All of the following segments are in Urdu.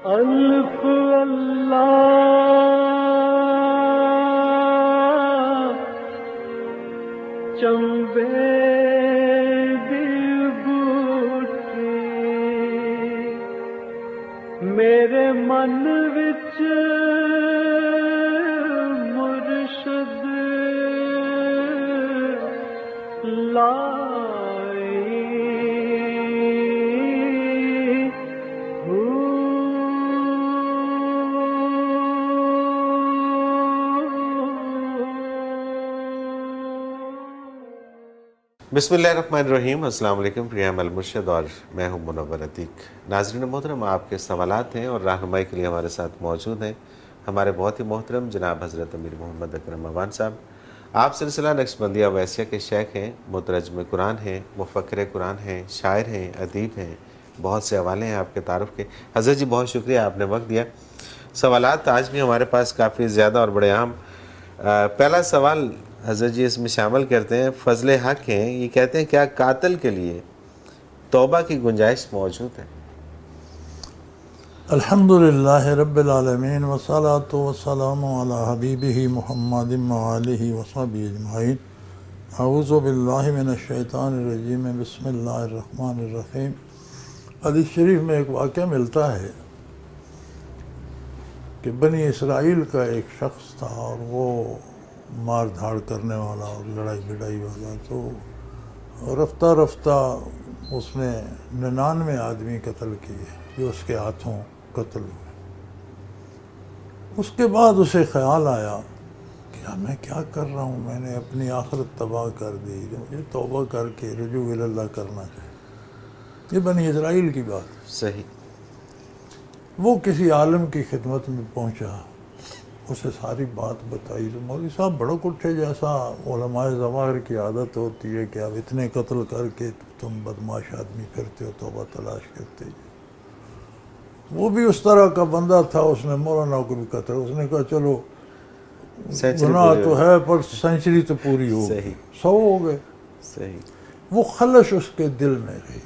الف اللہ چمبے دی بوٹی میرے من وچ مرشد لائی بسم اللہ الرحمن الرحیم۔ السلام علیکم، پریام المرشد اور میں ہوں منور عتیق۔ ناظرین محترم، آپ کے سوالات ہیں اور رہنمائی کے لیے ہمارے ساتھ موجود ہیں ہمارے بہت ہی محترم جناب حضرت امیر محمد اکرم عوان صاحب۔ آپ سلسلہ نقشبندیہ اویسیہ کے شیخ ہیں، مترجم قرآن ہیں، مفکر قرآن ہیں، شاعر ہیں، ادیب ہیں، بہت سے حوالے ہیں آپ کے تعارف کے۔ حضرت جی بہت شکریہ، آپ نے وقت دیا۔ سوالات آج بھی ہمارے پاس کافی زیادہ اور بڑے اہم۔ پہلا سوال حضرت جی اس میں شامل کرتے ہیں، فضل حق ہیں، یہ کہتے ہیں کیا قاتل کے لیے توبہ کی گنجائش موجود ہے؟ الحمدللہ رب العالمین والصلاة والسلام علی حبیبہ محمد وآلہ وصحبہ اجمعین۔ اعوذ باللہ من الشیطان الرجیم، بسم اللہ الرحمن الرحیم۔ حدیث شریف میں ایک واقعہ ملتا ہے کہ بنی اسرائیل کا ایک شخص تھا اور وہ مار دھاڑ کرنے والا اور لڑائی بڑائی والا، تو رفتہ رفتہ اس نے 99 آدمی قتل کیے جو اس کے ہاتھوں قتل ہوئے۔ اس کے بعد اسے خیال آیا کہ میں کیا کر رہا ہوں، میں نے اپنی آخرت تباہ کر دی، مجھے توبہ کر کے رجوع الی اللہ کرنا چاہیے۔ یہ بنی اسرائیل کی بات۔ صحیح۔ وہ کسی عالم کی خدمت میں پہنچا، اسے ساری بات بتائی تو مولوی صاحب بڑک اٹھے، جیسا علماء ظواہر کی عادت ہوتی ہے کہ اب اتنے قتل کر کے تم بدماش آدمی پھرتے ہو، توبہ تلاش کرتے ہو۔ وہ بھی اس طرح کا بندہ تھا، اس نے مولانا کو بھی قتل، اس نے کہا چلو گناہ تو ہے پر سینچری تو پوری ہو گئی، 100 ہو گئے۔ صحیح۔ وہ خلش اس کے دل میں رہی،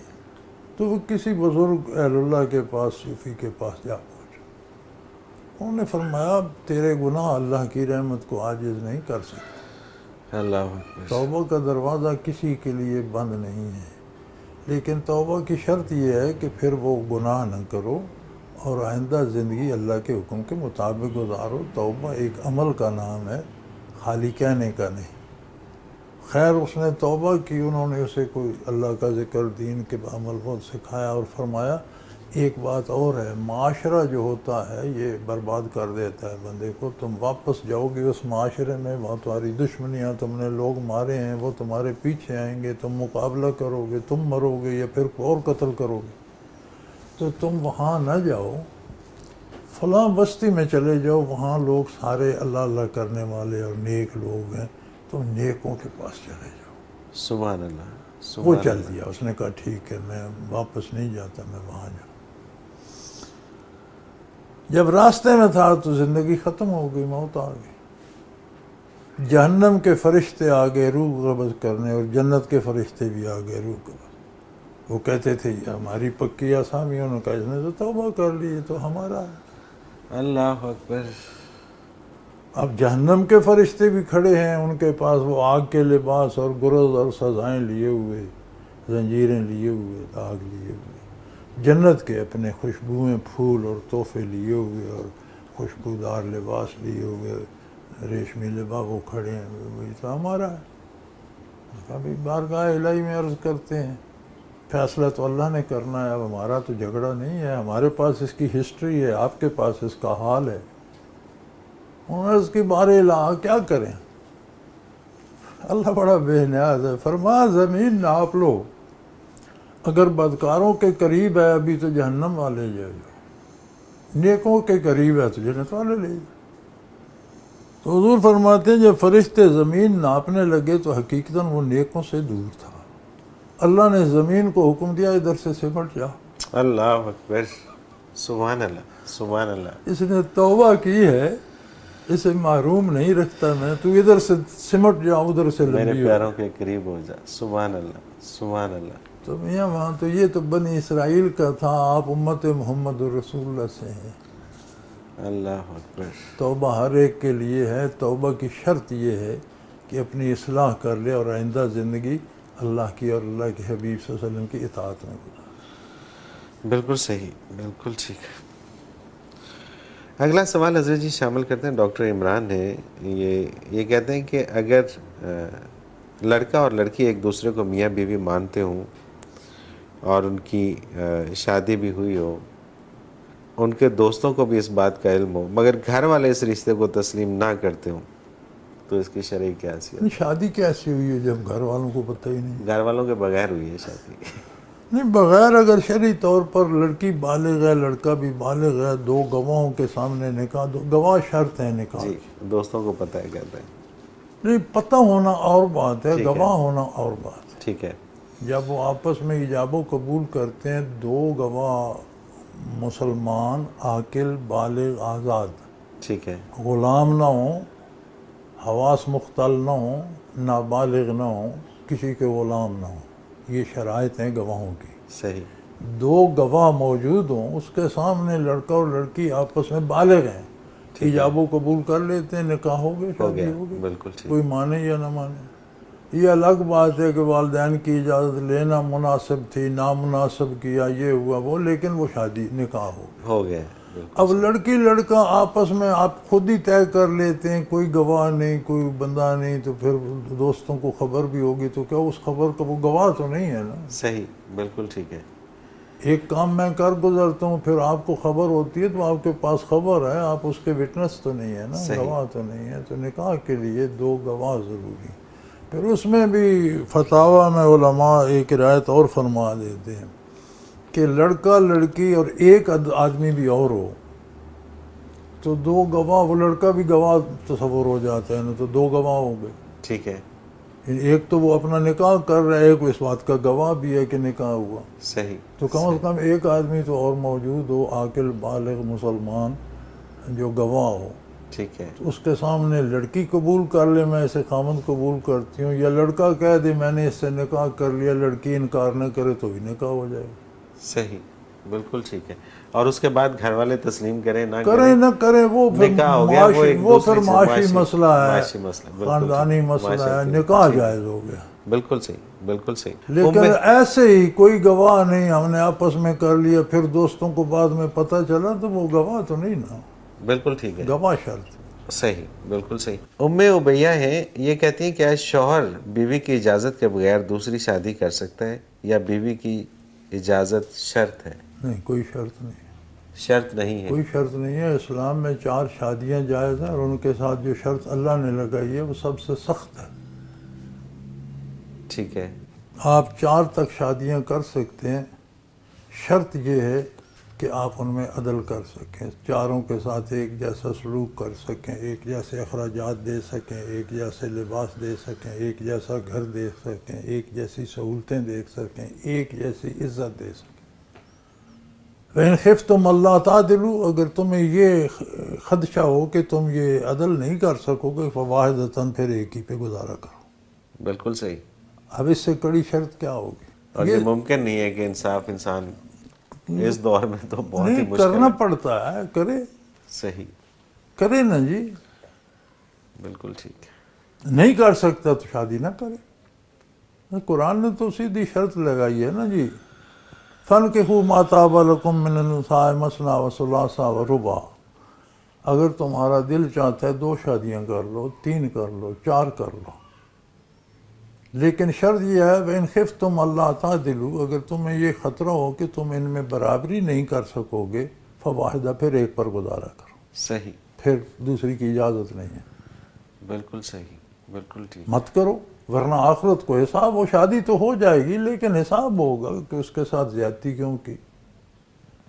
تو وہ کسی بزرگ اہل اللہ کے پاس، صوفی کے پاس جا پہنچا۔ انہوں نے فرمایا تیرے گناہ اللہ کی رحمت کو عاجز نہیں کر سکتے۔ اللہ اکبر۔ توبہ کا دروازہ کسی کے لیے بند نہیں ہے، لیکن توبہ کی شرط یہ ہے کہ پھر وہ گناہ نہ کرو اور آئندہ زندگی اللہ کے حکم کے مطابق گزارو۔ توبہ ایک عمل کا نام ہے، خالی کہنے کا نہیں۔ خیر اس نے توبہ کی، انہوں نے اسے کوئی اللہ کا ذکر، دین کے عمل بہت سکھایا اور فرمایا ایک بات اور ہے، معاشرہ جو ہوتا ہے یہ برباد کر دیتا ہے بندے کو۔ تم واپس جاؤ گے اس معاشرے میں، وہاں تمہاری دشمنیاں، تم نے لوگ مارے ہیں، وہ تمہارے پیچھے آئیں گے، تم مقابلہ کرو گے، تم مرو گے یا پھر اور قتل کرو گے، تو تم وہاں نہ جاؤ، فلاں بستی میں چلے جاؤ، وہاں لوگ سارے اللہ اللہ کرنے والے اور نیک لوگ ہیں، تم نیکوں کے پاس چلے جاؤ۔ سبحان اللہ۔ وہ چل دیا، اس نے کہا ٹھیک ہے، میں واپس نہیں جاتا، میں وہاں جاؤں۔ جب راستے میں تھا تو زندگی ختم ہو گئی، موت آ گئی۔ جہنم کے فرشتے آ گئے روح قبض کرنے اور جنت کے فرشتے بھی آ گئے روح قبض۔ وہ کہتے تھے یہ ہماری پکی آسامی، انہوں نے کہا اس نے تو توبہ کر لی، یہ تو ہمارا ہے۔ اللہ اکبر۔ اب جہنم کے فرشتے بھی کھڑے ہیں، ان کے پاس وہ آگ کے لباس اور گرز اور سزائیں لیے ہوئے، زنجیریں لیے ہوئے، آگ لیے ہوئے۔ جنت کے اپنے خوشبوئیں، پھول اور تحفے لیے ہوئے اور خوشبودار لباس لیے ہوئے، ریشمی لباس، وہ کھڑے ہیں، وہی تو ہمارا ہے۔ ابھی بارگاہ الہی میں عرض کرتے ہیں فیصلہ تو اللہ نے کرنا ہے، اب ہمارا تو جھگڑا نہیں ہے، ہمارے پاس اس کی ہسٹری ہے، آپ کے پاس اس کا حال ہے۔ انہوں نے اس کی بار الہ کیا کریں؟ اللہ بڑا بے نیاز ہے، فرمایا زمین ناپ لو، اگر بدکاروں کے قریب ہے ابھی تو جہنم والے لے جاؤ، نیکوں کے قریب ہے تو جنت والے لے جاؤ۔ تو حضور فرماتے ہیں جب فرشتے زمین ناپنے لگے تو حقیقتاً وہ نیکوں سے دور تھا۔ اللہ نے زمین کو حکم دیا ادھر سے سمٹ جا۔ اللہ اکبر۔ سبحان اللہ، سبحان اللہ۔ اس نے توبہ کی ہے، اسے محروم نہیں رکھتا میں، تو ادھر سے سمٹ جا، ادھر سے میرے لمبی ہو۔ پیاروں کے قریب ہو جا۔ سبحان اللہ، سبحان اللہ۔ تو میاں وہاں تو یہ تو بنی اسرائیل کا تھا، آپ امت محمد رسول اللہ سے ہیں۔ اللہ اکبر۔ توبہ ہر ایک کے لیے ہے، توبہ کی شرط یہ ہے کہ اپنی اصلاح کر لے اور آئندہ زندگی اللہ کی اور اللہ کے حبیب صلی اللہ علیہ وسلم کی اطاعت میں گزارے۔ بالکل صحیح، بالکل ٹھیک۔ اگلا سوال حضرت جی شامل کرتے ہیں، ڈاکٹر عمران ہیں، یہ کہتے ہیں کہ اگر لڑکا اور لڑکی ایک دوسرے کو میاں بیوی مانتے ہوں اور ان کی شادی بھی ہوئی ہو، ان کے دوستوں کو بھی اس بات کا علم ہو، مگر گھر والے اس رشتے کو تسلیم نہ کرتے ہوں، تو اس کی شرعی کیا حیثیت؟ شادی کیسی ہوئی ہے جب گھر والوں کو پتہ ہی نہیں؟ گھر والوں کے بغیر ہوئی ہے شادی؟ نہیں، بغیر اگر شرعی طور پر لڑکی بالغ ہے، لڑکا بھی بالغ ہے، دو گواہوں کے سامنے نکاح، دو گواہ شرط ہے نکاح جی، کی۔ دوستوں کو پتہ ہے کہتے ہیں۔ نہیں، پتہ ہونا اور بات ہے، ٹھیک ہے۔ گواہ ہونا اور بات ہے۔ ٹھیک ہے۔ جب وہ آپس میں ایجاب و قبول کرتے ہیں، دو گواہ مسلمان، عاقل، بالغ، آزاد، ٹھیک ہے۔ غلام نہ ہوں، حواس مختل نہ ہوں، نابالغ نہ ہوں، کسی کے غلام نہ ہوں، یہ شرائط ہیں گواہوں کی۔ صحیح۔ دو گواہ موجود ہوں، اس کے سامنے لڑکا اور لڑکی آپس میں بالغ ہیں، ایجاب و قبول کر لیتے ہیں، نکاح ہو گئے، ہو شادی گیا، ہو گئی، بالکل ٹھیک۔ کوئی مانے یا نہ مانے۔ یہ الگ بات ہے کہ والدین کی اجازت لینا مناسب تھی، نامناسب کیا، یہ ہوا وہ، لیکن وہ شادی نکاح ہو گیا۔ بالکل۔ اب لڑکی لڑکا آپس میں آپ خود ہی طے کر لیتے ہیں، کوئی گواہ نہیں، کوئی بندہ نہیں، تو پھر دوستوں کو خبر بھی ہوگی تو کیا اس خبر کا وہ گواہ تو نہیں ہے نا؟ صحیح، بالکل ٹھیک ہے۔ ایک کام میں کر گزرتا ہوں، پھر آپ کو خبر ہوتی ہے تو آپ کے پاس خبر ہے، آپ اس کے وٹنس تو نہیں ہے نا، صحیح۔ گواہ تو نہیں ہے، تو نکاح کے لیے دو گواہ ضروری۔ پھر اس میں بھی فتاویٰ میں علماء ایک رعایت اور فرما دیتے ہیں کہ لڑکا لڑکی اور ایک آدمی بھی اور ہو تو دو گواہ، وہ لڑکا بھی گواہ تصور ہو جاتا ہے نا، تو دو گواہ ہو گئے۔ ٹھیک ہے۔ ایک تو وہ اپنا نکاح کر رہا ہے، ایک اس بات کا گواہ بھی ہے کہ نکاح ہوا، صحیح۔ تو کم از کم ایک آدمی تو اور موجود ہو، عاقل بالغ مسلمان، جو گواہ ہو۔ ٹھیک ہے۔ اس کے سامنے لڑکی قبول کر لے، میں اسے خامند قبول کرتی ہوں، یا لڑکا کہہ دے میں نے اس سے نکاح کر لیا، لڑکی انکار نہ کرے تو بھی نکاح ہو جائے گا۔ صحیح، بالکل ٹھیک ہے۔ اور اس کے بعد گھر والے تسلیم کریں نہ کریں نہ کریں، وہ پھر نکاح ہو گیا، وہ ایک وہ دوسرے پھر سے معاشی مسئلہ ہے، معاشی مسئلہ، بالکل خاندانی ٹھیک، مسئلہ ہے، معاشرتی، نکاح ٹھیک۔ جائز ہو گیا۔ بالکل صحیح، بالکل صحیح۔ لیکن ایسے ہی کوئی گواہ نہیں، ہم نے آپس میں کر لیا، پھر دوستوں کو بعد میں پتہ چلا، تو وہ گواہ تو نہیں نا، بالکل ٹھیک ہے، گواہ شرط۔ صحیح، بالکل صحیح۔ ام عبیہ ہیں، یہ کہتی ہیں کہ آج شوہر بیوی کی اجازت کے بغیر دوسری شادی کر سکتا ہے یا بیوی کی اجازت شرط ہے؟ نہیں، کوئی شرط نہیں، شرط نہیں ہے۔ کوئی شرط نہیں ہے۔ اسلام میں 4 شادیاں جائز ہیں، اور ان کے ساتھ جو شرط اللہ نے لگائی ہے وہ سب سے سخت ہے۔ ٹھیک ہے۔ آپ 4 تک شادیاں کر سکتے ہیں، شرط یہ ہے کہ آپ ان میں عدل کر سکیں، چاروں کے ساتھ ایک جیسا سلوک کر سکیں، ایک جیسے اخراجات دے سکیں، ایک جیسے لباس دے سکیں، ایک جیسا گھر دے سکیں، ایک جیسی سہولتیں دے سکیں، ایک جیسی عزت دے سکیں۔ وَإِنْ خِفْتُمْ أَلَّا تَعْدِلُوا، اگر تمہیں یہ خدشہ ہو کہ تم یہ عدل نہیں کر سکو گے، فواحدۃ، پھر ایک ہی پہ گزارا کرو۔ بالکل صحیح۔ اب اس سے کڑی شرط کیا ہوگی؟ اور یہ ممکن نہیں ہے کہ انصاف انسان اس دور میں تو بہت ہی نہیں، مشکل کرنا ہے۔ پڑتا ہے، کرے، صحیح، کرے نا جی۔ بالکل ٹھیک ہے۔ نہیں کر سکتا تو شادی نہ کرے۔ قرآن نے تو سیدھی شرط لگائی ہے نا جی، فَانْكِحُوا مَا طَابَ لَكُم مِّنَ النِّسَاءِ مَثْنَىٰ وَثُلَاثَ وَرُبَاع، اگر تمہارا دل چاہتا ہے 2 شادیاں کر لو، 3 کر لو، 4 کر لو، لیکن شرط یہ ہے وَإِنْ خِفْتُمْ أَلَّا تَعْدِلُوا، اگر تمہیں یہ خطرہ ہو کہ تم ان میں برابری نہیں کر سکو گے، فواحدہ، پھر ایک پر گزارا کرو، صحیح، پھر دوسری کی اجازت نہیں ہے، بالکل صحیح، بالکل ٹھیک۔ مت کرو، ورنہ آخرت کو حساب ہو، شادی تو ہو جائے گی لیکن حساب ہوگا کہ اس کے ساتھ زیادتی کیوں کی،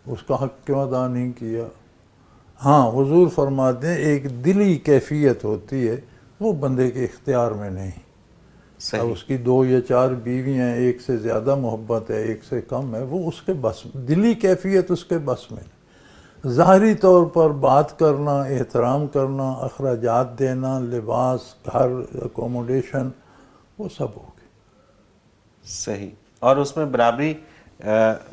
اس کا حق کیوں ادا نہیں کیا۔ ہاں، حضور فرماتے ہیں ایک دلی کیفیت ہوتی ہے، وہ بندے کے اختیار میں نہیں۔ اب صحیح، اس کی 2 یا 4 بیویاں ہیں، ایک سے زیادہ محبت ہے، ایک سے کم ہے، وہ اس کے بس، دلی کیفیت اس کے بس میں نہیں۔ ظاہری طور پر بات کرنا، احترام کرنا، اخراجات دینا، لباس، گھر، اکوموڈیشن، وہ سب ہوگی۔ صحیح۔ اور اس میں برابری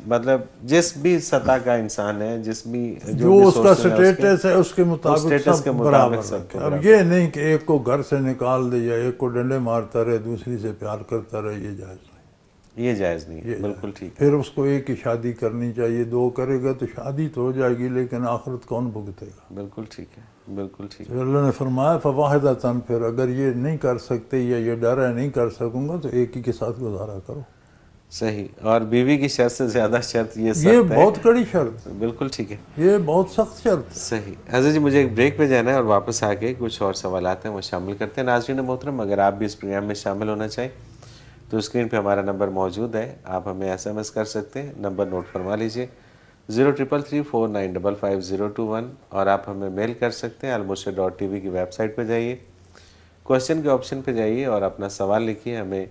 مطلب جس بھی سطح کا انسان ہے، جس بھی جو اس کا سٹیٹس ہے اس کے مطابق سب برابر رکھے. اب یہ نہیں کہ ایک کو گھر سے نکال دے یا ایک کو ڈنڈے مارتا رہے دوسری سے پیار کرتا رہے، یہ جائز نہیں. یہ جائز نہیں ہے، بالکل ٹھیک. پھر اس کو ایک ہی شادی کرنی چاہیے، دو کرے گا تو شادی تو ہو جائے گی لیکن آخرت کون بھگتے گا؟ بالکل ٹھیک ہے، بالکل ٹھیک. اللہ نے فرمایا فواحدۃ، پھر اگر یہ نہیں کر سکتے یا یہ ڈر ہے نہیں کر سکوں گا تو ایک ہی کے ساتھ گزارا کرو. صحیح. اور بیوی کی شرط سے زیادہ شرط یہ سخت ہے. یہ بہت کڑی شرط. بالکل ٹھیک ہے، یہ بہت سخت شرط. صحیح. حضرت جی مجھے ایک بریک پہ جانا ہے اور واپس آ کے کچھ اور سوالات ہیں وہ شامل کرتے ہیں. ناظرین محترم، اگر آپ بھی اس پروگرام میں شامل ہونا چاہیں تو اسکرین پہ ہمارا نمبر موجود ہے، آپ ہمیں SMS کر سکتے ہیں. نمبر نوٹ فرما لیجئے 033349555021، اور آپ ہمیں میل کر سکتے ہیں. almurshid.tv کی ویب سائٹ پہ جائیے، کوشچن کے آپشن پہ جائیے اور اپنا سوال لکھیے، ہمیں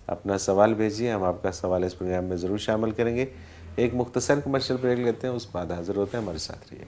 اپنا سوال بھیجیے. ہم آپ کا سوال اس پروگرام میں ضرور شامل کریں گے. ایک مختصر کمرشل بریک لیتے ہیں، اس بعد حاضر ہوتے ہیں. ہمارے ساتھ رہیے گا.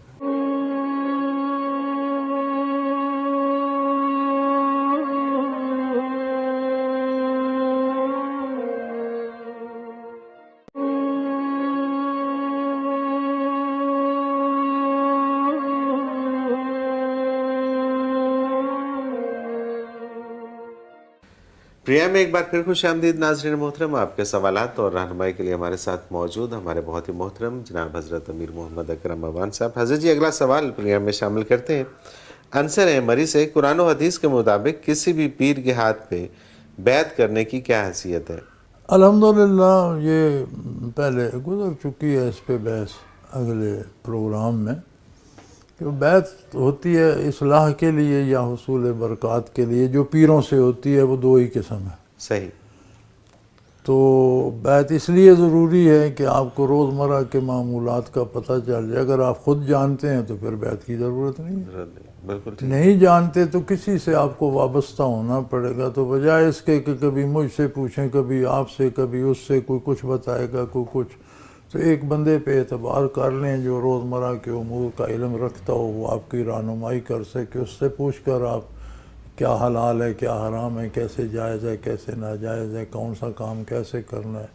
پروگرام میں ایک بار پھر خوش آمدید ناظرین محترم. آپ کے سوالات اور رہنمائی کے لیے ہمارے ساتھ موجود ہمارے بہت ہی محترم جناب حضرت امیر محمد اکرم اوان صاحب. حضرت جی اگلا سوال پروگرام میں شامل کرتے ہیں. انصر احمری سے قرآن و حدیث کے مطابق کسی بھی پیر کے ہاتھ پہ بیعت کرنے کی کیا حیثیت ہے؟ الحمدللہ یہ پہلے گزر چکی ہے اس پہ بحث اگلے پروگرام میں، کہ بیعت ہوتی ہے اصلاح کے لیے یا حصول برکات کے لیے. جو پیروں سے ہوتی ہے وہ دو ہی قسم ہے. صحیح. تو بیعت اس لیے ضروری ہے کہ آپ کو روزمرہ کے معمولات کا پتہ چل جائے. اگر آپ خود جانتے ہیں تو پھر بیعت کی ضرورت نہیں ہے. بالکل نہیں جانتے تو کسی سے آپ کو وابستہ ہونا پڑے گا. تو بجائے اس کے کہ کبھی مجھ سے پوچھیں، کبھی آپ سے، کبھی اس سے، کوئی کچھ بتائے گا کوئی کچھ، تو ایک بندے پہ اعتبار کر لیں جو روزمرہ کے امور کا علم رکھتا ہو، وہ آپ کی رہنمائی کر سکے. اس سے پوچھ کر آپ کیا حلال ہے کیا حرام ہے، کیسے جائز ہے کیسے ناجائز ہے، کون سا کام کیسے کرنا ہے،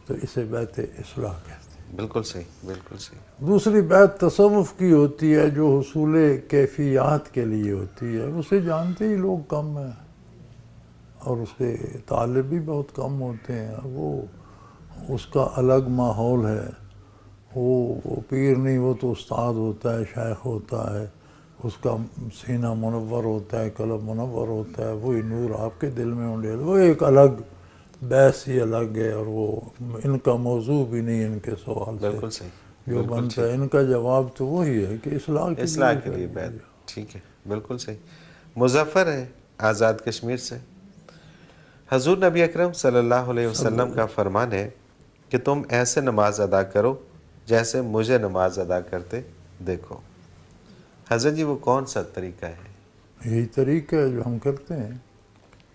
تو اسے بیعت اصلاح کہتے ہیں. بالکل صحیح، بالکل صحیح. دوسری بیعت تصوف کی ہوتی ہے جو حصول کیفیات کے لیے ہوتی ہے. اسے جانتے ہی لوگ کم ہیں اور اس کے طالب بھی بہت کم ہوتے ہیں. وہ اس کا الگ ماحول ہے. وہ پیر نہیں، وہ تو استاد ہوتا ہے، شیخ ہوتا ہے. اس کا سینہ منور ہوتا ہے، قلب منور ہوتا ہے. وہی نور آپ کے دل میں انڈیل. وہ ایک الگ بحث ہی الگ ہے، اور وہ ان کا موضوع بھی نہیں ان کے سوال سے. بالکل صحیح. جو بنتا ہے ان کا جواب تو وہی ہے کہ اصلاح کے لیے بیعت. ٹھیک ہے، بالکل صحیح. مظفر ہے آزاد کشمیر سے. حضور نبی اکرم صلی اللہ علیہ وسلم کا فرمان ہے کہ تم ایسے نماز ادا کرو جیسے مجھے نماز ادا کرتے دیکھو. حضرت جی وہ کون سا طریقہ ہے؟ یہی طریقہ ہے جو ہم کرتے ہیں.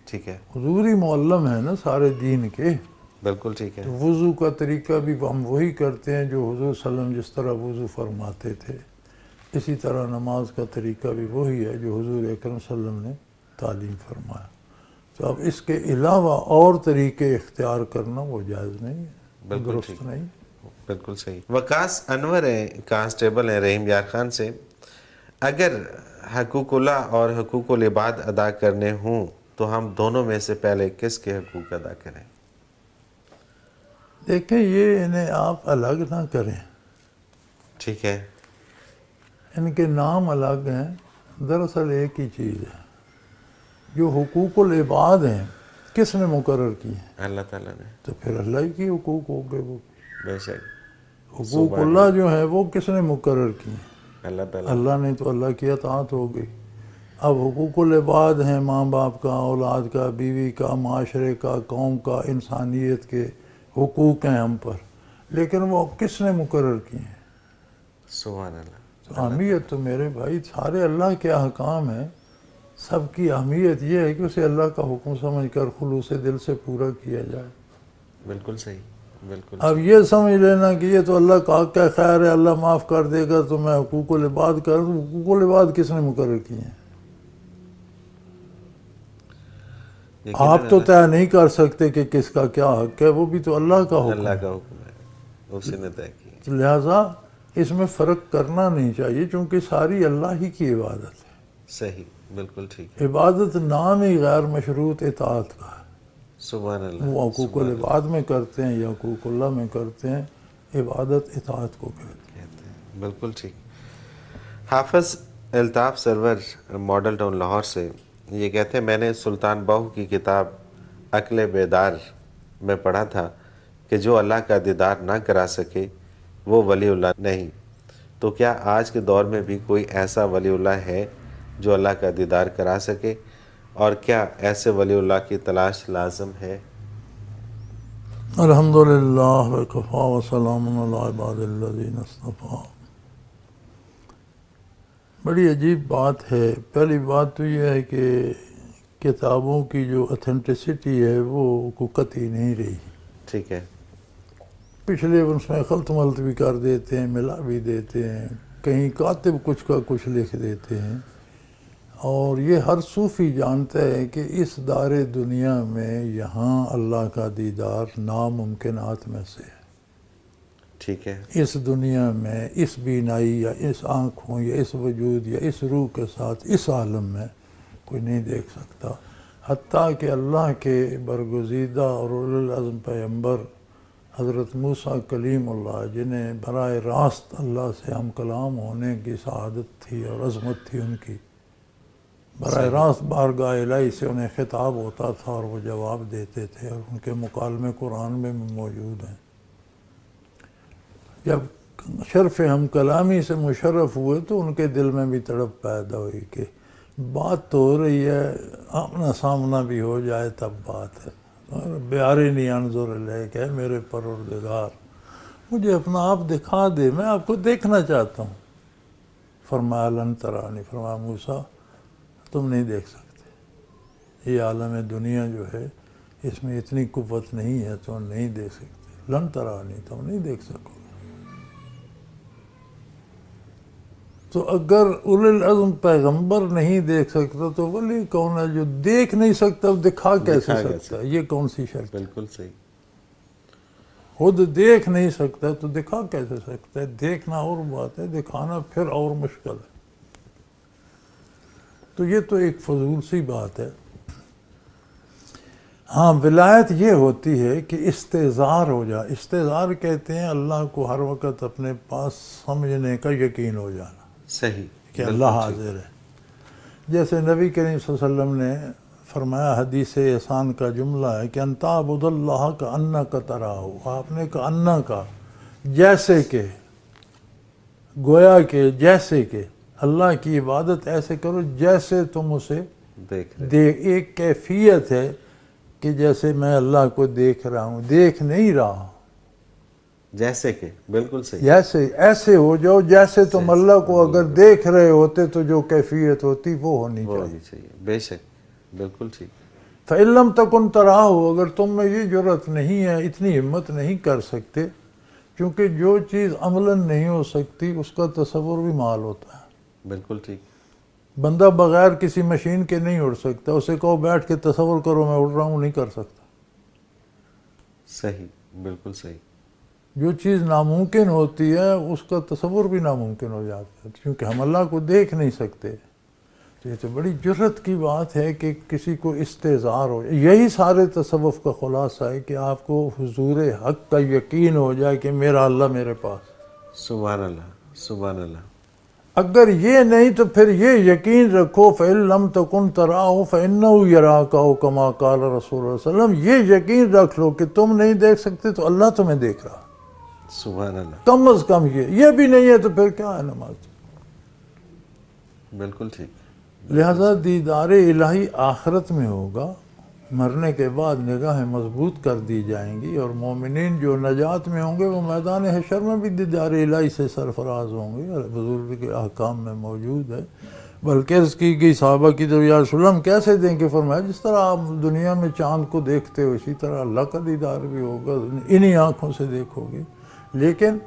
ٹھیک ہے. حضوری معلم ہے نا سارے دین کے. بالکل ٹھیک ہے. وضو کا طریقہ بھی ہم وہی کرتے ہیں جو حضور صلی اللہ علیہ وسلم جس طرح وضو فرماتے تھے. اسی طرح نماز کا طریقہ بھی وہی ہے جو حضور اکرم صلی اللہ علیہ وسلم نے تعلیم فرمایا. تو اب اس کے علاوہ اور طریقے اختیار کرنا وہ جائز نہیں ہے، درست نہیں. بالکل صحیح. وقاص انور ہیں کانسٹیبل ہیں رحیم یار خان سے. اگر حقوق اللہ اور حقوق العباد ادا کرنے ہوں تو ہم دونوں میں سے پہلے کس کے حقوق ادا کریں؟ دیکھیں یہ انہیں آپ الگ نہ کریں. ٹھیک ہے. ان کے نام الگ ہیں، دراصل ایک ہی چیز ہے. جو حقوق العباد ہیں کس نے مقرر کی ہیں؟ اللہ تعالیٰ نے. تو پھر اللہ ہی کی حقوق ہو گئے. وہ بے شک. حقوق اللہ جو ہے وہ کس نے مقرر کی ہیں؟ اللہ تعالیٰ. اللہ نے. تو اللہ کی اطاعت ہو گئی. اب حقوق العباد ہیں ماں باپ کا، اولاد کا، بیوی کا، معاشرے کا، قوم کا، انسانیت کے حقوق ہیں ہم پر، لیکن وہ کس نے مقرر کی ہیں؟ سبحان اللہ. تو اہمیت تو میرے بھائی سارے اللہ کے احکام ہیں. سب کی اہمیت یہ ہے کہ اسے اللہ کا حکم سمجھ کر خلوص دل سے پورا کیا جائے. بالکل صحیح. بالکل. اب یہ سمجھ لینا کہ یہ تو اللہ کا حق ہے، خیر ہے، اللہ معاف کر دے گا تو میں حقوق العباد کر دوں. حقوق العباد کس نے مقرر کی ہیں؟ یقیناً آپ تو طے نہیں کر سکتے کہ کس کا کیا حق ہے، وہ بھی تو اللہ کا حکم اللہ ہے. کا حکم ہے، اسی نے طے کی. تو لہٰذا اس میں فرق کرنا نہیں چاہیے، چونکہ ساری اللہ ہی کی عبادت ہے. صحیح، بالکل ٹھیک ہے. عبادت نام ہی غیر مشروط اطاعت کا ہے. سبحان اللہ. وہ حقوق العباد میں کرتے ہیں یا حقوق اللہ میں کرتے ہیں، عبادت اطاعت کو کہتے کہتے ہیں بالکل ٹھیک. حافظ الطاف سرور ماڈل ٹاؤن لاہور سے یہ کہتے ہیں، میں نے سلطان بہو کی کتاب عقل بیدار میں پڑھا تھا کہ جو اللہ کا دیدار نہ کرا سکے وہ ولی اللہ نہیں. تو کیا آج کے دور میں بھی کوئی ایسا ولی اللہ ہے جو اللہ کا دیدار کرا سکے، اور کیا ایسے ولی اللہ کی تلاش لازم ہے؟ ہیں. الحمدللہ وکفا وسلام علی عباد الذین اصطفیٰ. بڑی عجیب بات ہے. پہلی بات تو یہ ہے کہ کتابوں کی جو اتھینٹسٹی ہے وہ کوئی قطعی نہیں رہی. ٹھیک ہے. پچھلے اس میں خلط ملط بھی کر دیتے ہیں، ملا بھی دیتے ہیں، کہیں کاتب کچھ کا کچھ لکھ دیتے ہیں. اور یہ ہر صوفی جانتا ہے کہ اس دار دنیا میں یہاں اللہ کا دیدار ناممکنات میں سے ہے. ٹھیک ہے. اس دنیا میں اس بینائی یا اس آنکھوں یا اس وجود یا اس روح کے ساتھ اس عالم میں کوئی نہیں دیکھ سکتا. حتیٰ کہ اللہ کے برگزیدہ اور اولو العزم پیغمبر حضرت موسیٰ کلیم اللہ، جنہیں براہ راست اللہ سے ہم کلام ہونے کی سعادت تھی اور عظمت تھی ان کی، براہ راست بارگاہ الہی سے انہیں خطاب ہوتا تھا اور وہ جواب دیتے تھے، اور ان کے مکالمے قرآن میں موجود ہیں. جب شرف ہم کلامی سے مشرف ہوئے تو ان کے دل میں بھی تڑپ پیدا ہوئی کہ بات تو ہو رہی ہے، آمنا سامنا بھی ہو جائے تب بات ہے. بیارینی انظر الیک، ہے میرے پروردگار مجھے اپنا آپ دکھا دے، میں آپ کو دیکھنا چاہتا ہوں. فرمایا لن ترانی، فرمایا موسیٰ تم نہیں دیکھ سکتے، یہ عالم دنیا جو ہے اس میں اتنی قوت نہیں ہے، تم نہیں دیکھ سکتے. لن ترانی، تم نہیں دیکھ سکو. تو اگر اولو العزم پیغمبر نہیں دیکھ سکتا تو ولی کون ہے جو دیکھ نہیں سکتا، دکھا کیسے سکتا ہے؟ یہ کون سی شرط؟ بالکل صحیح. خود دیکھ نہیں سکتا تو دکھا کیسے سکتا ہے؟ دیکھنا اور بات ہے، دکھانا پھر اور مشکل ہے. تو یہ تو ایک فضول سی بات ہے. ہاں، ولایت یہ ہوتی ہے کہ استظہار ہو جائے. استظہار کہتے ہیں اللہ کو ہر وقت اپنے پاس سمجھنے کا یقین ہو جانا. صحیح کہ اللہ حاضر ہے. جیسے نبی کریم صلی اللہ علیہ وسلم نے فرمایا، حدیث احسان کا جملہ ہے کہ ان تعبد اللہ کا انک تراہ. آپ نے کہا انا کا جیسے کہ، گویا کہ جیسے کہ اللہ کی عبادت ایسے کرو جیسے تم اسے دیکھ رہے. ایک کیفیت ہے کہ جیسے میں اللہ کو دیکھ رہا ہوں، دیکھ نہیں رہا ہوں. جیسے کہ بالکل صحیح. جیسے ایسے ہو جاؤ جیسے تم اللہ کو اگر دیکھ رہے ہوتے تو جو کیفیت ہوتی وہ ہونی چاہیے. بے شک، بالکل ٹھیک. فَإِن لَمْ تَكُنْ تَرَاهُ، اگر تم میں یہ جرأت نہیں ہے، اتنی ہمت نہیں کر سکتے، کیونکہ جو چیز عملاً نہیں ہو سکتی اس کا تصور بھی محال ہوتا ہے. بالکل ٹھیک. بندہ بغیر کسی مشین کے نہیں اڑ سکتا. اسے کہو بیٹھ کے تصور کرو میں اڑ رہا ہوں، نہیں کر سکتا. صحیح، بالکل صحیح. جو چیز ناممکن ہوتی ہے اس کا تصور بھی ناممکن ہو جاتا ہے، کیونکہ ہم اللہ کو دیکھ نہیں سکتے. تو یہ تو بڑی جرأت کی بات ہے کہ کسی کو استظہار ہو. یہی سارے تصوف کا خلاصہ ہے کہ آپ کو حضور حق کا یقین ہو جائے کہ میرا اللہ میرے پاس. سبحان اللہ، سبحان اللہ. اگر یہ نہیں تو پھر یہ یقین رکھو فَإِن لَمْ تَكُنْ تَرَاهُ فَإِنَّهُ يَرَاكَ كَمَا قَالَ رسول اللہ صلی اللہ علیہ وسلم. یہ یقین رکھ لو کہ تم نہیں دیکھ سکتے تو اللہ تمہیں دیکھ رہا. سبحان اللہ. کم از کم یہ بھی نہیں ہے تو پھر کیا ہے نماز؟ بالکل ٹھیک. لہذا دیدار الہی آخرت میں ہوگا. مرنے کے بعد نگاہیں مضبوط کر دی جائیں گی، اور مومنین جو نجات میں ہوں گے وہ میدان حشر میں بھی دیدار الہی سے سرفراز ہوں گے. بزرگ کے احکام میں موجود ہے. بلکہ عرض کی گئی صحابہ کی تو یا رسول اللہ ہم کیسے دیں کہ فرمایا جس طرح آپ دنیا میں چاند کو دیکھتے ہو اسی طرح اللہ کا دیدار بھی ہوگا، انہی آنکھوں سے دیکھو گے. لیکن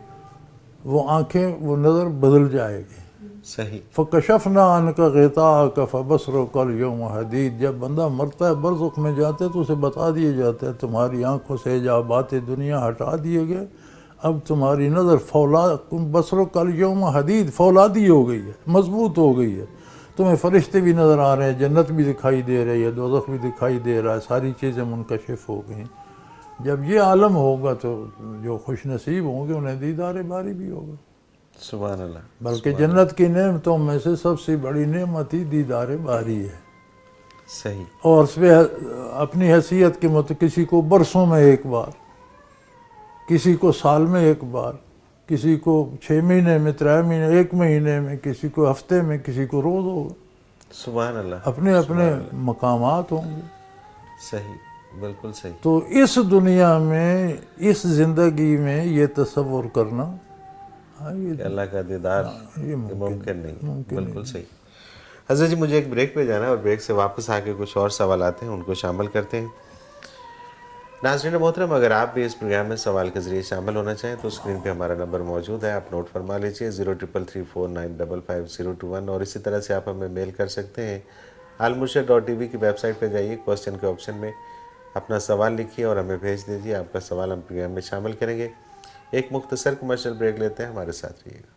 وہ آنکھیں، وہ نظر بدل جائے گی. صحیح. فکشفنا عنک غطاءک فبصرک الیوم حدید. جب بندہ مرتا ہے برزخ میں جاتا ہے تو اسے بتا دیا جاتا ہے تمہاری آنکھوں سے حجابات دنیا ہٹا دیے گئے، اب تمہاری نظر بصرک الیوم حدید، فولادی ہو گئی ہے، مضبوط ہو گئی ہے. تمہیں فرشتے بھی نظر آ رہے ہیں، جنت بھی دکھائی دے رہی ہے، دوزخ بھی دکھائی دے رہا ہے، ساری چیزیں منکشف ہو گئیں. جب یہ عالم ہوگا تو جو خوش نصیب ہوں گے انہیں دیدار باری بھی ہوگا. سبحان اللہ. بلکہ جنت کی نعمتوں میں سے سب سے بڑی نعمت ہی دیدار باری ہے. صحیح. اور اس پہ اپنی حیثیت کے مطابق کسی کو برسوں میں ایک بار، کسی کو سال میں ایک بار، کسی کو 6 مہینے میں، 3 مہینے، 1 مہینے میں، کسی کو ہفتے میں، کسی کو روز ہوگا. سبحان اللہ. اپنے اپنے مقامات ہوں گے. صحیح، بالکل صحیح. تو اس دنیا میں، اس زندگی میں یہ تصور کرنا کہ اللہ کا دیدار یہ ممکن نہیں. بالکل صحیح. حضرت جی مجھے ایک بریک پہ جانا ہے اور بریک سے واپس آ کے کچھ اور سوالات ہیں ان کو شامل کرتے ہیں. ناظرین محترم، اگر آپ بھی اس پروگرام میں سوال کے ذریعے شامل ہونا چاہیں تو اسکرین پہ ہمارا نمبر موجود ہے، آپ نوٹ فرما لیجئے 033349555021. اور اسی طرح سے آپ ہمیں میل کر سکتے ہیں. almurshid.tv کی ویب سائٹ پہ جائیے، کوسچن کے آپشن میں اپنا سوال لکھیے اور ہمیں بھیج دیجیے. آپ کا سوال ہم پروگرام میں شامل کریں گے. ایک مختصر کمرشل بریک لیتے ہیں، ہمارے ساتھ رہیے گا.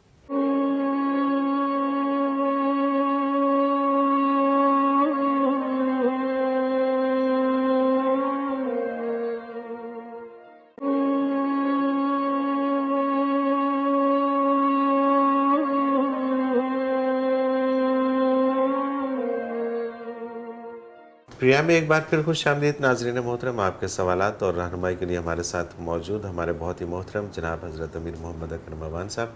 پروگرام میں ایک بار پھر خوش آمدید ناظرین محترم. آپ کے سوالات اور رہنمائی کے لیے ہمارے ساتھ موجود ہمارے بہت ہی محترم جناب حضرت امیر محمد اکرم امان صاحب.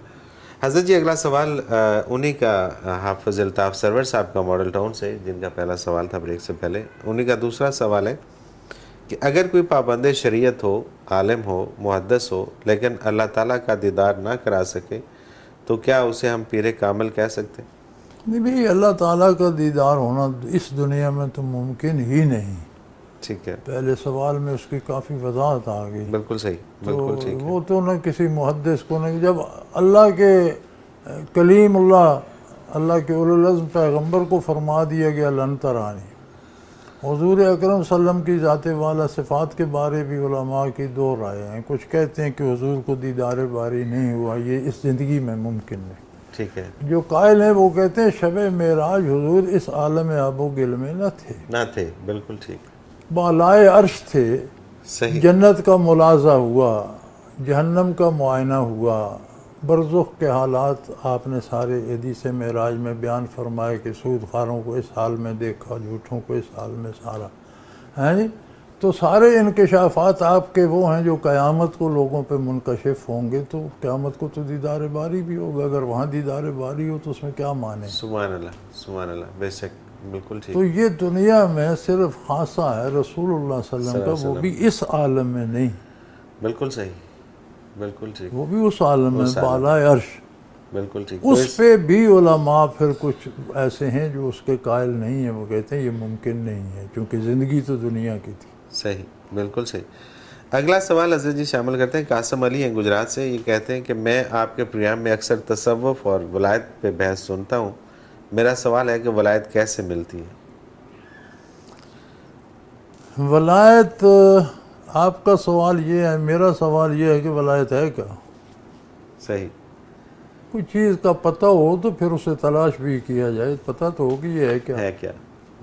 حضرت جی اگلا سوال انہی کا حافظ الطاف سرور صاحب کا ماڈل ٹاؤن سے، جن کا پہلا سوال تھا بریک سے پہلے. انہی کا دوسرا سوال ہے کہ اگر کوئی پابند شریعت ہو، عالم ہو، محدث ہو، لیکن اللہ تعالیٰ کا دیدار نہ کرا سکے تو کیا اسے ہم پیر کامل کہہ سکتے ہیں؟ نہیں بھئی، اللہ تعالیٰ کا دیدار ہونا اس دنیا میں تو ممکن ہی نہیں. ٹھیک ہے. پہلے سوال میں اس کی کافی وضاحت آ گئی. بالکل صحیح، بالکل ٹھیک ہے. وہ تو نہ کسی محدث کو، نہ جب اللہ کے کلیم اللہ کے اولو العزم پیغمبر کو فرما دیا گیا لن ترانی. حضور اکرم صلی اللہ علیہ وسلم کی ذات والا صفات کے بارے بھی علماء کی 2 رائے ہیں. کچھ کہتے ہیں کہ حضور کو دیدار باری نہیں ہوا، یہ اس زندگی میں ممکن نہیں. ٹھیک ہے. جو قائل ہیں وہ کہتے ہیں شب معراج حضور اس عالم آب و گل میں نہ تھے. بالکل ٹھیک. بالائے عرش تھے. صحیح. جنت کا ملاحظہ ہوا، جہنم کا معائنہ ہوا، برزخ کے حالات آپ نے سارے حدیث معراج میں بیان فرمائے کہ سود خواروں کو اس حال میں دیکھا، جھوٹوں کو اس حال میں سارا ہیں. تو سارے انکشافات آپ کے وہ ہیں جو قیامت کو لوگوں پہ منکشف ہوں گے. تو قیامت کو تو دیدار باری بھی ہوگا. اگر وہاں دیدار باری ہو تو اس میں کیا مانے؟ سبحان اللہ، سبحان اللہ. بے شک، بالکل ٹھیک. تو یہ دنیا میں صرف خاصہ ہے رسول اللہ صلی اللہ علیہ وسلم کا، وہ بھی اس عالم میں نہیں. بالکل صحیح، بالکل ٹھیک. وہ بھی اس عالم میں بالائے عرش. بالکل ٹھیک. اس پہ بھی علماء پھر کچھ ایسے ہیں جو اس کے قائل نہیں ہیں. وہ کہتے ہیں یہ ممکن نہیں ہے کیونکہ زندگی تو دنیا کی تھی. صحیح، بالکل صحیح. اگلا سوال حضرت جی شامل کرتے ہیں. قاسم علی ہیں گجرات سے. یہ کہتے ہیں کہ میں آپ کے پروگرام میں اکثر تصوف اور ولایت پہ بحث سنتا ہوں. میرا سوال ہے کہ ولایت کیسے ملتی ہے؟ ولایت، آپ کا سوال یہ ہے، میرا سوال یہ ہے کہ ولایت ہے کیا؟ صحیح. کوئی چیز کا پتہ ہو تو پھر اسے تلاش بھی کیا جائے. پتہ تو ہو کہ یہ ہے کیا. ہے کیا.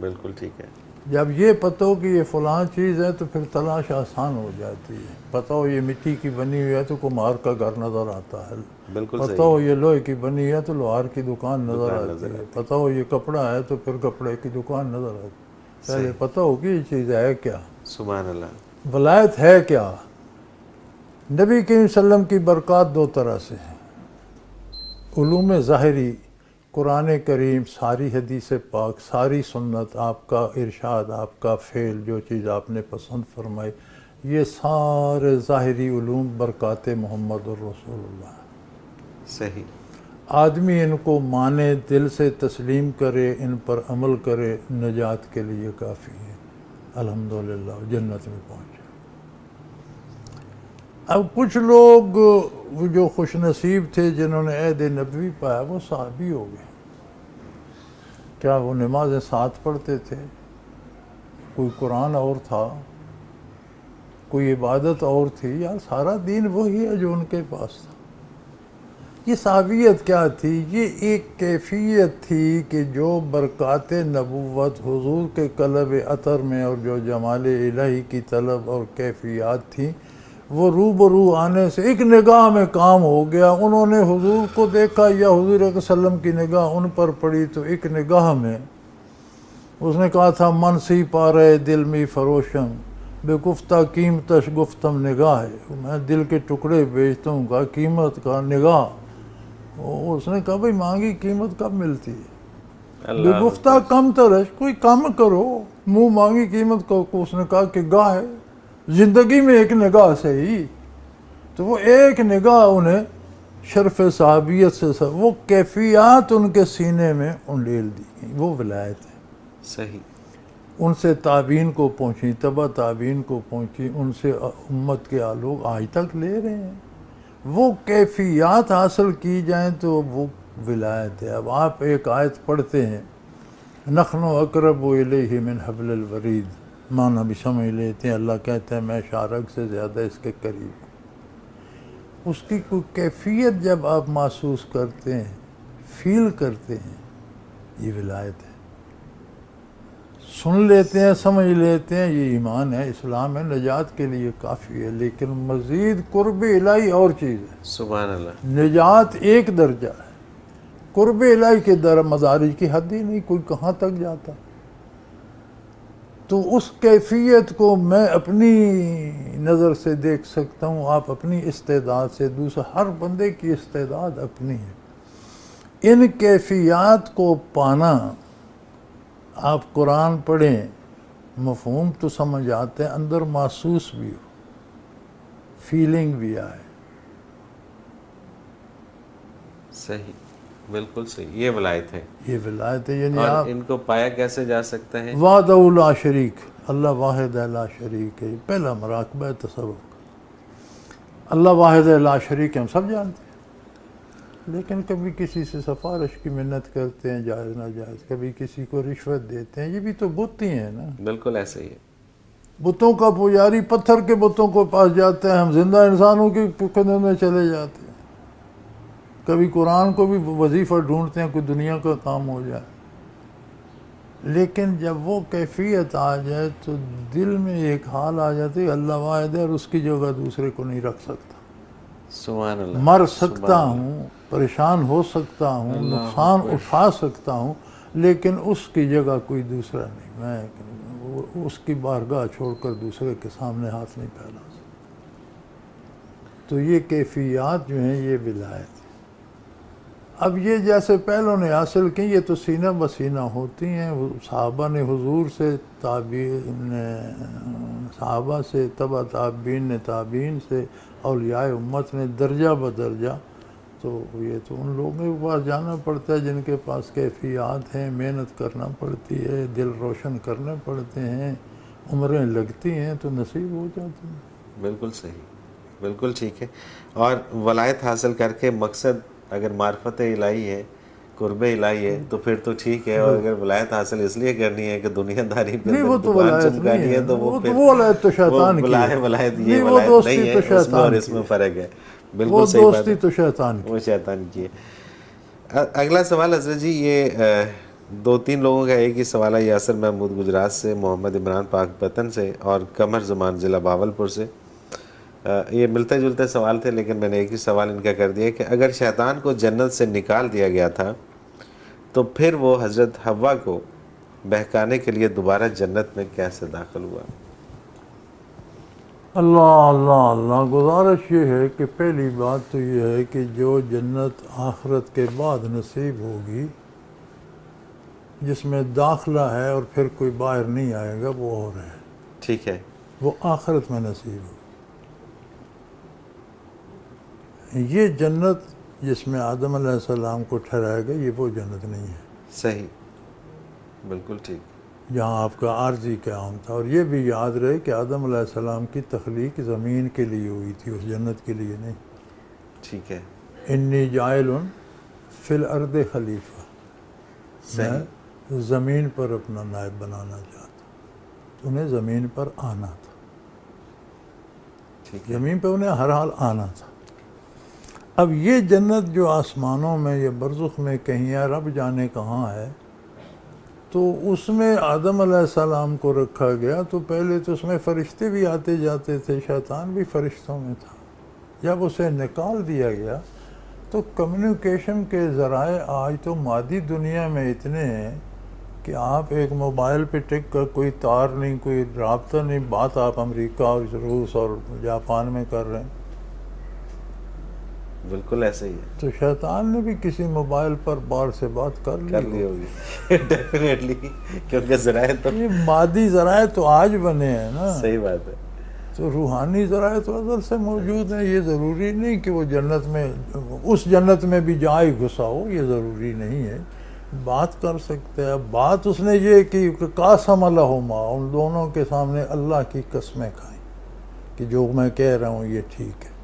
بالکل ٹھیک ہے. جب یہ پتہ ہو کہ یہ فلاں چیز ہے تو پھر تلاش آسان ہو جاتی ہے. پتہ ہو یہ مٹی کی بنی ہوئی ہے تو کمہار کا گھر نظر آتا ہے. بالکل پتہ ہو یہ لوہے کی بنی ہے تو لوہار کی دکان نظر آتی ہے. پتہ ہو یہ کپڑا ہے تو پھر کپڑے کی دکان نظر آتی ہے. پہلے پتہ ہو کہ یہ چیز ہے کیا. سبحان اللہ. ولایت ہے کیا؟ نبی کریم صلی اللہ علیہ وسلم کی برکات 2 طرح سے ہیں. علوم ظاہری، قرآن کریم، ساری حدیث پاک، ساری سنت، آپ کا ارشاد، آپ کا فعل، جو چیز آپ نے پسند فرمائی، یہ سارے ظاہری علوم برکات محمد الرسول اللہ. صحیح. آدمی ان کو مانے، دل سے تسلیم کرے، ان پر عمل کرے، نجات کے لیے کافی ہے. الحمدللہ جنت میں پہنچے. اب کچھ لوگ وہ جو خوش نصیب تھے جنہوں نے عہد نبوی پایا وہ صحابی ہو گئے. کیا وہ نمازیں ساتھ پڑھتے تھے؟ کوئی قرآن اور تھا؟ کوئی عبادت اور تھی؟ یار سارا دین وہی ہے جو ان کے پاس تھا. یہ صحابیت کیا تھی؟ یہ ایک کیفیت تھی کہ جو برکات نبوت حضور کے قلب عطر میں اور جو جمال الہی کی طلب اور کیفیات تھیں وہ روبرو آنے سے ایک نگاہ میں کام ہو گیا. انہوں نے حضور کو دیکھا یا حضور صلی اللہ علیہ وسلم کی نگاہ ان پر پڑی تو ایک نگاہ میں اس نے کہا تھا من سی پا رہے دل میں فروشم بے گفتہ قیمتش گفتم نگاہ ہے. میں دل کے ٹکڑے بیچتا ہوں کہا قیمت کا نگاہ. اس نے کہا بھئی مانگی قیمت کب ملتی ہے؟ بے گفتہ کم ترش کوئی کم کرو منہ مانگی قیمت کو. اس نے کہا کہ گاہ ہے زندگی میں ایک نگاہ سے ہی. تو وہ ایک نگاہ انہیں شرف صحابیت سے وہ کیفیات ان کے سینے میں انڈیل دی گئی. وہ ولایت ہے. صحیح. ان سے تابعین کو پہنچی، تبع تابعین کو پہنچی، ان سے امت کے لوگ آج تک لے رہے ہیں. وہ کیفیات حاصل کی جائیں تو وہ ولایت ہے. اب آپ ایک آیت پڑھتے ہیں نحن اقرب الیہ من حبل الورید، معنی بھی سمجھ لیتے ہیں. اللہ کہتے ہیں میں شارک سے زیادہ اس کے قریب ہوں. اس کی کوئی کیفیت جب آپ محسوس کرتے ہیں، فیل کرتے ہیں، یہ ولایت ہے. سن لیتے ہیں، سمجھ لیتے ہیں، یہ ایمان ہے، اسلام ہے، نجات کے لیے کافی ہے. لیکن مزید قرب الہی اور چیز ہے. سبحان اللہ. نجات ایک درجہ ہے، قرب الہی کے مدارج کی حد ہی نہیں، کوئی کہاں تک جاتا. تو اس کیفیت کو میں اپنی نظر سے دیکھ سکتا ہوں، آپ اپنی استعداد سے، دوسرا ہر بندے کی استعداد اپنی ہے. ان کیفیات کو پانا، آپ قرآن پڑھیں مفہوم تو سمجھ آتے ہیں، اندر محسوس بھی ہو، فیلنگ بھی آئے. صحیح، بالکل صحیح. یہ ولایت ہے. یہ ولایت ہے. یعنی اور آپ ان کو پایا کیسے جا سکتا ہے؟ وحدہ لا شریک، اللہ واحد لا شریک ہے. پہلا مراقبہ تصوف. اللہ واحد لا شریک ہم سب جانتے ہیں، لیکن کبھی کسی سے سفارش کی منت کرتے ہیں جائز ناجائز، کبھی کسی کو رشوت دیتے ہیں. یہ بھی تو بت ہی ہیں نا. بالکل ایسے ہی ہے. بتوں کا پجاری پتھر کے بتوں کو پاس جاتا ہے، ہم زندہ انسانوں کے قدم میں چلے جاتے ہیں. کبھی قرآن کو بھی وظیفہ ڈھونڈتے ہیں، کوئی دنیا کا کام ہو جائے. لیکن جب وہ کیفیت آ جائے تو دل میں ایک حال آ جاتی ہے اللہ واحد ہے اور اس کی جگہ دوسرے کو نہیں رکھ سکتا. سبحان اللہ. مر سکتا ہوں، پریشان ہو سکتا ہوں، نقصان اٹھا سکتا ہوں، لیکن اس کی جگہ کوئی دوسرا نہیں. میں اس کی بارگاہ چھوڑ کر دوسرے کے سامنے ہاتھ نہیں پھیلا سکتا. تو یہ کیفیات جو ہیں یہ ولایت ہے. اب یہ جیسے پہلوں نے حاصل کی یہ تو سینہ بسینہ ہوتی ہیں. صحابہ نے حضور سے، تابعین نے صحابہ سے، تبع تابعین نے تابعین سے، اولیاء امت نے درجہ بدرجہ. تو یہ تو ان لوگوں کے پاس جانا پڑتا ہے جن کے پاس کیفیات ہیں، محنت کرنا پڑتی ہے، دل روشن کرنے پڑتے ہیں، عمریں لگتی ہیں تو نصیب ہو جاتی ہیں. بالکل صحیح، بالکل ٹھیک ہے. اور ولایت حاصل کر کے مقصد اگر معرفت الہی ہے، قرب الہی ہے تو پھر تو ٹھیک ہے. اور اگر ولایت حاصل اس لیے کرنی ہے کہ دنیا داری پہ وہ تو دکان ولایت چمکانی نہیں ہے تو وہ پھر وہ ولایت تو شیطان کی ہے. ولایت نہیں، یہ وہ ولایت دوستی نہیں ہے. تو اس میں اور شیطان اس میں فرق ہے. وہ بالکل صحیح بات دوستی ہے. تو شیطان کی. وہ شیطان کی ہے. اگلا سوال حضرت جی، یہ دو تین لوگوں کا ایک ہی سوال ہے. یاسر محمود گجرات سے، محمد عمران پاک پتن سے اور قمر زمان ضلع باولپور سے. یہ ملتے جلتے سوال تھے لیکن میں نے ایک ہی سوال ان کا کر دیا کہ اگر شیطان کو جنت سے نکال دیا گیا تھا تو پھر وہ حضرت حوا کو بہکانے کے لیے دوبارہ جنت میں کیسے داخل ہوا؟ اللہ اللہ اللہ. گزارش یہ ہے کہ پہلی بات تو یہ ہے کہ جو جنت آخرت کے بعد نصیب ہوگی، جس میں داخلہ ہے اور پھر کوئی باہر نہیں آئے گا، وہ اور ہے. ٹھیک ہے. وہ آخرت میں نصیب ہوگی. یہ جنت جس میں آدم علیہ السلام کو ٹھہرایا گیا، یہ وہ جنت نہیں ہے. صحیح، بالکل ٹھیک. جہاں آپ کا عارضی قیام تھا. اور یہ بھی یاد رہے کہ آدم علیہ السلام کی تخلیق زمین کے لیے ہوئی تھی، اس جنت کے لیے نہیں. ٹھیک ہے. انی جاعل فی الارض خلیفہ، میں زمین پر اپنا نائب بنانا چاہتا ہوں. انہیں زمین پر آنا تھا، زمین پہ انہیں ہر حال آنا تھا. اب یہ جنت جو آسمانوں میں یا برزخ میں کہیں ہے، رب جانے کہاں ہے، تو اس میں آدم علیہ السلام کو رکھا گیا. تو پہلے تو اس میں فرشتے بھی آتے جاتے تھے، شیطان بھی فرشتوں میں تھا. جب اسے نکال دیا گیا تو کمیونیکیشن کے ذرائع آج تو مادی دنیا میں اتنے ہیں کہ آپ ایک موبائل پہ ٹک کر، کوئی تار نہیں، کوئی رابطہ نہیں، بات آپ امریکہ اور روس اور جاپان میں کر رہے ہیں. بالکل ایسے ہی ہے. تو شیطان نے بھی کسی موبائل پر بار سے بات کر لی ہوگی ڈیفینیٹلی، کیونکہ ذرائع تو یہ مادی ذرائع تو آج بنے ہیں نا. صحیح بات ہے. تو روحانی ذرائع تو ازل سے موجود ہیں. یہ ضروری نہیں کہ وہ جنت میں، اس جنت میں بھی جائے گھسا ہو، یہ ضروری نہیں ہے. بات کر سکتے ہیں. بات اس نے یہ کی کہ قاسم لہما، ان دونوں کے سامنے اللہ کی قسمیں کھائیں کہ جو میں کہہ رہا ہوں یہ ٹھیک ہے.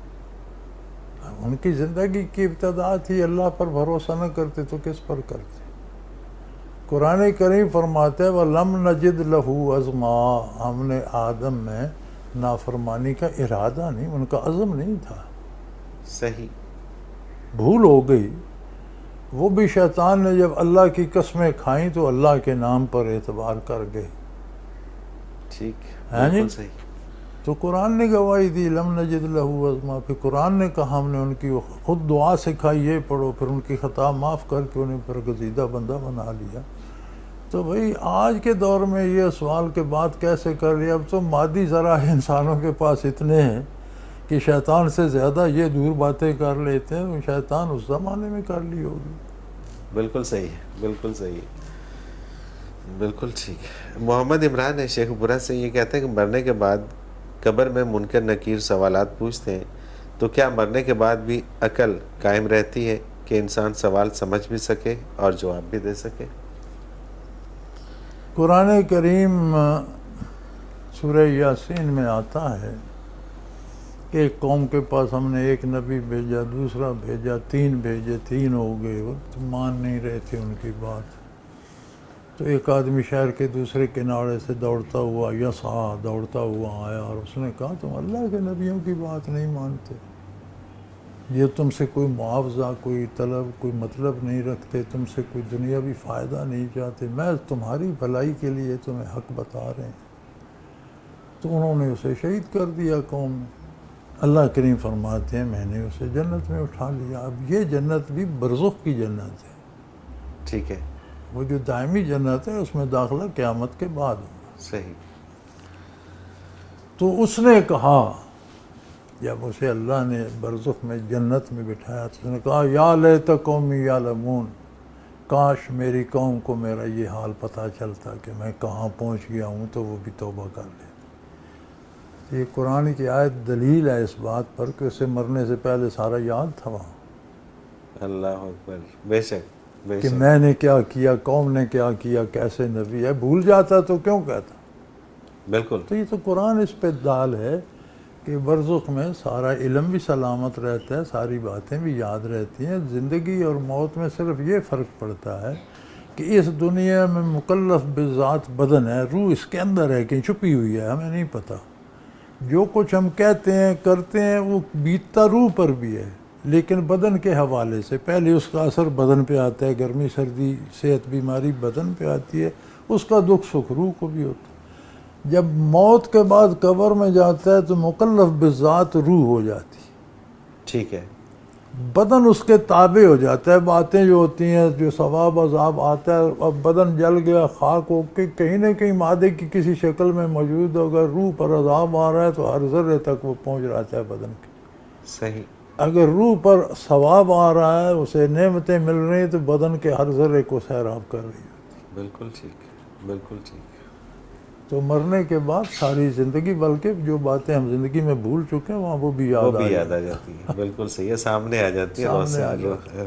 ان کی زندگی کی ابتدا تھی، اللہ پر بھروسہ نہ کرتے تو کس پر کرتے. قرآن کریم فرماتا ہے وَلَمْ نَجِدْ لَهُ عَزْمًا، ہم نے آدم میں نافرمانی کا ارادہ نہیں، ان کا عزم نہیں تھا. صحیح. بھول ہو گئی. وہ بھی شیطان نے جب اللہ کی قسمیں کھائیں تو اللہ کے نام پر اعتبار کر گئے. ٹھیک ہے جی. صحیح. تو قرآن نے گواہی دی لم نجد لہو عزما. پھر قرآن نے کہا ہم نے ان کی خود دعا سکھائی، یہ پڑھو، پھر ان کی خطا معاف کر کے انہیں برگزیدہ بندہ بنا لیا. تو بھئی آج کے دور میں یہ سوال کے بعد کیسے کر لیا؟ اب تو مادی ذرائع انسانوں کے پاس اتنے ہیں کہ شیطان سے زیادہ یہ دور باتیں کر لیتے ہیں. شیطان اس زمانے میں کر لی ہوگی. بالکل صحیح ہے، بالکل صحیح ہے، بالکل ٹھیک. محمد عمران ہے شیخ پورہ سے، یہ کہتے ہیں کہ مرنے کے بعد قبر میں منکر نکیر سوالات پوچھتے ہیں، تو کیا مرنے کے بعد بھی عقل قائم رہتی ہے کہ انسان سوال سمجھ بھی سکے اور جواب بھی دے سکے؟ قرآن کریم سورہ یاسین میں آتا ہے کہ ایک قوم کے پاس ہم نے ایک نبی بھیجا، دوسرا بھیجا، 3 بھیجے، 3 ہو گئے، وہ مان نہیں رہے تھے ان کی بات. تو ایک آدمی شہر کے دوسرے کنارے سے دوڑتا ہوا دوڑتا ہوا آیا اور اس نے کہا تم اللہ کے نبیوں کی بات نہیں مانتے، یہ تم سے کوئی معاوضہ، کوئی طلب، کوئی مطلب نہیں رکھتے، تم سے کوئی دنیاوی فائدہ نہیں چاہتے، میں تمہاری بھلائی کے لیے تمہیں حق بتا رہے ہیں. تو انہوں نے اسے شہید کر دیا قوم میں. اللہ کریم فرماتے ہیں میں نے اسے جنت میں اٹھا لیا. اب یہ جنت بھی برزخ کی جنت ہے. ٹھیک ہے. وہ جو دائمی جنت ہے اس میں داخلہ قیامت کے بعد ہوگا. صحیح. تو اس نے کہا، جب اسے اللہ نے برزخ میں جنت میں بٹھایا تو اس نے کہا یا لیت قومی یعلمون، کاش میری قوم کو میرا یہ حال پتہ چلتا کہ میں کہاں پہنچ گیا ہوں تو وہ بھی توبہ کر لیتے. یہ قرآن کی آیت دلیل ہے اس بات پر کہ اسے مرنے سے پہلے سارا یاد تھا وہاں. اللہ اکبر. بے شک کہ میں نے کیا کیا، قوم نے کیا کیا، کیسے نبی ہے. بھول جاتا تو کیوں کہتا. بالکل. تو یہ تو قرآن اس پہ دال ہے کہ برزخ میں سارا علم بھی سلامت رہتا ہے، ساری باتیں بھی یاد رہتی ہیں. زندگی اور موت میں صرف یہ فرق پڑتا ہے کہ اس دنیا میں مکلف بذات بدن ہے، روح اس کے اندر ہے، کہیں چھپی ہوئی ہے، ہمیں نہیں پتہ. جو کچھ ہم کہتے ہیں کرتے ہیں وہ بیتتا روح پر بھی ہے، لیکن بدن کے حوالے سے. پہلے اس کا اثر بدن پہ آتا ہے، گرمی سردی صحت بیماری بدن پہ آتی ہے، اس کا دکھ سکھ روح کو بھی ہوتا ہے. جب موت کے بعد قبر میں جاتا ہے تو مکلف بذات روح ہو جاتی. ٹھیک ہے. بدن اس کے تابع ہو جاتا ہے. باتیں جو ہوتی ہیں، جو ثواب عذاب آتا ہے، اب بدن جل گیا، خاک ہو کے کہیں نہ کہیں مادے کی کسی شکل میں موجود ہوگا. روح پر عذاب آ رہا ہے تو ہر ذرے تک وہ پہنچ رہتا ہے بدن کے. صحیح. اگر روح پر ثواب آ رہا ہے، اسے نعمتیں مل رہی ہیں، تو بدن کے ہر ذرے کو سیراب کر رہی ہے. بالکل ٹھیک، بالکل ٹھیک. تو مرنے کے بعد ساری زندگی، بلکہ جو باتیں ہم زندگی میں بھول چکے ہیں وہاں وہ بھی یاد آ جاتی ہیں. بالکل صحیح ہے، سامنے آ جاتی ہے.